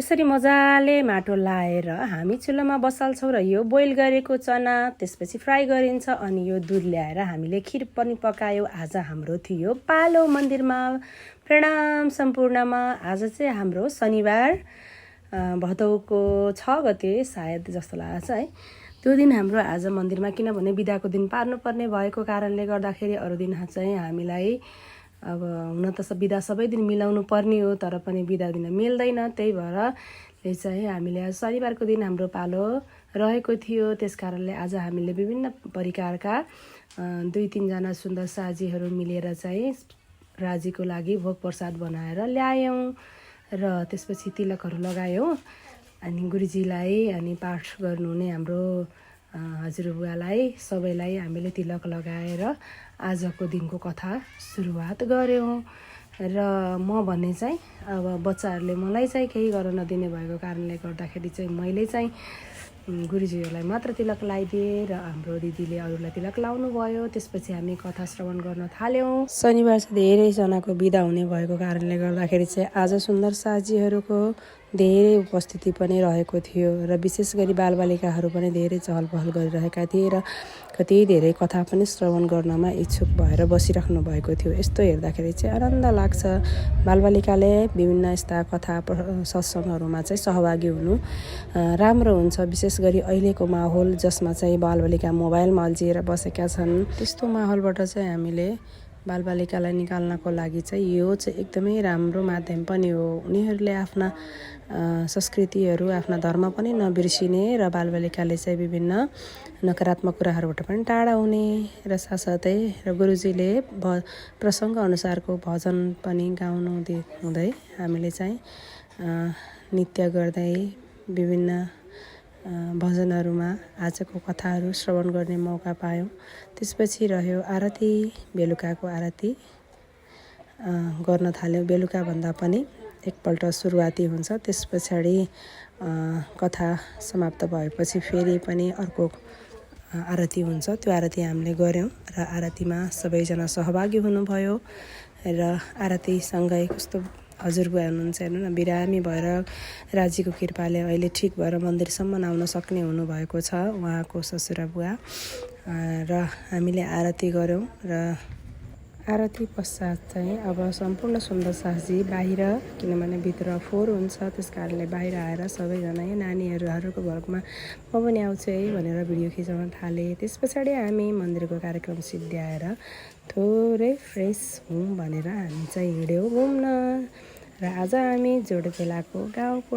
यसरी मजाले माटो लाएर हामी चुल्हामा बसाल्छौँ र यो बोइल गरेको चना त्यसपछि फ्राई गरिन्छ अनि यो दुध ल्याएर हामीले खिर पनि पकायौँ। आज हाम्रो थियो पालो मन्दिरमा। प्रणाम सम्पूर्णमा। आज चाहिँ हाम्रो शनिबार भदौको 6 गते सायद जस्तो लाग्छ है। त्यो दिन हाम्रो आज मन्दिरमा, किनभने बिदाको दिन पार्नुपर्ने भएको कारणले गर्दाखेरि अरू दिन चाहिँ हामीलाई अब हुन त बिदा सबै दिन मिलाउनु पर्ने हो, तर पनि बिदा दिन मिल्दैन। त्यही भएर चाहिँ हामीले आज शनिबारको दिन हाम्रो पालो रहेको थियो। त्यस कारणले आज हामीले विभिन्न परिकारका 2-3 जना सुन्दर साजीहरू मिलेर चाहिँ राजीको लागि भोग प्रसाद बनाएर ल्यायौँ र त्यसपछि तिलकहरू लगायौँ। अनि गुरुजीलाई अनि पाठ गर्नुहुने हाम्रो हजुरबुवालाई सबैलाई हामीले तिलक लगाएर आजको दिनको कथा सुरुवात गऱ्यौँ। र म भन्ने चाहिँ अब बच्चाहरूले मलाई चाहिँ केही गर्न नदिने भएको कारणले गर्दाखेरि चाहिँ मैले चाहिँ गुरुजीहरूलाई मात्र तिलक लगाइदिएँ र हाम्रो दिदीले अरूलाई तिलक लाउनु भयो। त्यसपछि हामी कथा श्रवण गर्न थाल्यौँ। शनिबार चाहिँ धेरैजनाको बिदा हुने भएको कारणले गर्दाखेरि चाहिँ आज सुन्दर साजीहरूको धेरै उपस्थिति पनि रहेको थियो र विशेष गरी बालबालिकाहरू पनि धेरै चहल पहल गरिरहेका थिए र कति धेरै कथा पनि श्रवण गर्नमा इच्छुक भएर बसिराख्नु भएको थियो। यस्तो हेर्दाखेरि चाहिँ आनन्द लाग्छ। बालबालिकाले विभिन्न यस्ता कथा सत्सङ्गहरूमा चाहिँ सहभागी हुनु राम्रो हुन्छ। विशेष गरी अहिलेको माहौल जसमा चाहिँ बालबालिका मोबाइलमा अल्झिएर बसेका छन्, त्यस्तो माहौलबाट चाहिँ हामीले बालबालिकालाई निकाल्नको लागि चाहिँ यो चाहिँ एकदमै राम्रो माध्यम पनि हो। उनीहरूले आफ्ना संस्कृतिहरू, आफ्ना धर्म पनि नबिर्सिने र बालबालिकाले चाहिँ विभिन्न नकारात्मक कुराहरूबाट पनि टाढा हुने र साथसाथै र गुरुजीले प्रसङ्ग अनुसारको भजन पनि गाउनु हुँदै हामीले चाहिँ नृत्य गर्दै विभिन्न भजनहरूमा आजको कथाहरू श्रवण गर्ने मौका पायौँ। त्यसपछि रह्यो आरती। बेलुकाको आरती गर्न थाल्यौँ। बेलुकाभन्दा पनि एकपल्ट सुरुवाती हुन्छ। त्यस पछाडि कथा समाप्त भएपछि फेरि पनि अर्को आरती हुन्छ। त्यो आरती हामीले गऱ्यौँ र आरतीमा सबैजना सहभागी हुनुभयो र आरतीसँगै कस्तो हजुरबुवा हुनुहुन्छ हेर्नु न, बिरामी भएर राजीको कृपाले अहिले ठिक भएर मन्दिरसम्म आउन सक्ने हुनुभएको छ उहाँको ससुराबुवा। र हामीले आरती गऱ्यौँ र आरती पश्चात चाहिँ अब सम्पूर्ण सुन्दर साजी बाहिर, किनभने भित्र फोहोर हुन्छ त्यस कारणले बाहिर आएर सबैजना नानीहरूको भरमा म पनि आउँछु है भनेर भिडियो खिचाउन थाले। त्यस पछाडि हामी मन्दिरको कार्यक्रम सिद्ध्याएर थोरै फ्रेस हौँ भनेर हामी चाहिँ हिँड्यौँ घुम्न। र आज हामी जोडपेलाको गाउँको